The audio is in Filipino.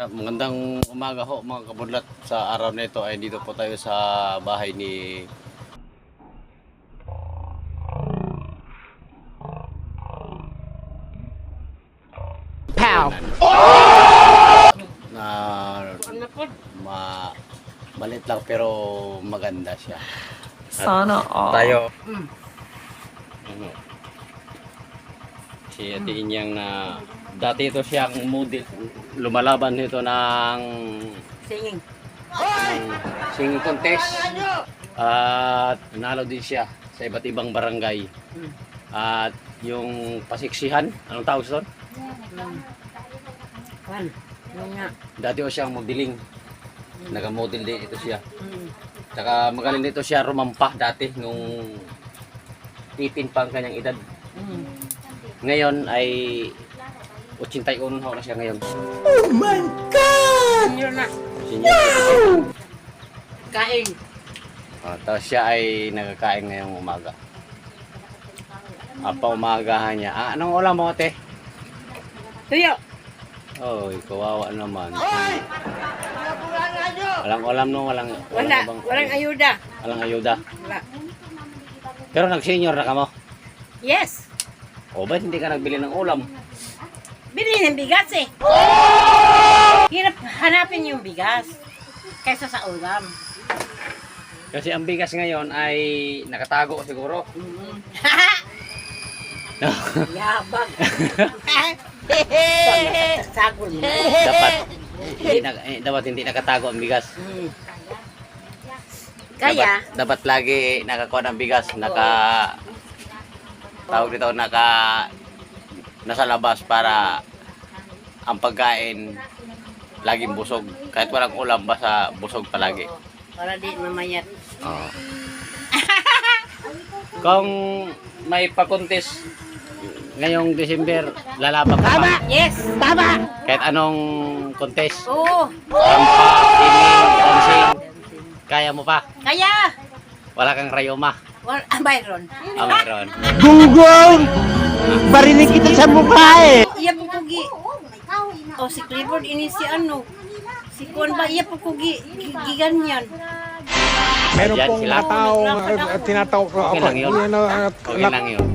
Magandang umaga ho mga kabudlat. Sa araw na ito ay dito po tayo sa bahay ni Pow! na malit lang pero maganda siya. Sana all. Tayo. Ano? Si Ate Inyang na dati ito siyang model. Lumalaban nito ng Singing. singing contest. At nanalo din siya sa iba't ibang barangay. At yung pasiksihan, anong tawag doon? Kan. Yung nga. Dati o siyang modeling. Nag-model din ito siya. Tsaka magaling dito siya rumampa dati nung 18 pa ang kanyang edad. Ngayon ay 81 na siya ngayon. Oh my God! Senior na. Senior. Kaing. Tapos siya ay nagkakain ngayong umaga. Umaagahan niya. Anong ulam mo, ate? Tuyo. Oy, kawawa naman. Walang ulam no, Walang ayuda. walang ayuda. Wala. Pero nag-senior na ka mo. Yes. O ba't hindi ka nagbili ng ulam? Bili ng bigas eh. Hirap hanapin yung bigas kaysa sa ulam. Kasi ang bigas ngayon ay nakatago siguro. Yabang. Sagol mo. Dapat hindi nakatago ang bigas. Kaya, Dapat lagi nakakuha ng bigas, tawag dito, nasa labas para ang pagkain laging busog. Kahit walang ulam, basta busog palagi. para di mamayat. Oo. Kung may pakuntis ngayong December, lalaban ka ba? Yes. Tama. Kahit anong contest, Oo. rampa, singing, dancing, kaya mo pa. Kaya. Wala kang rayoma. Mayroon. Mayroon. Gunggong! Barinig kita sa mukha eh! Iya po kugi. O si Clifford ini si ano. Si Kuan ba iya po kugi. Giganyan. Meron Ayan, pong sila. taong tinatawag ko Okay ako. lang yun. Yun, Okay lang yun.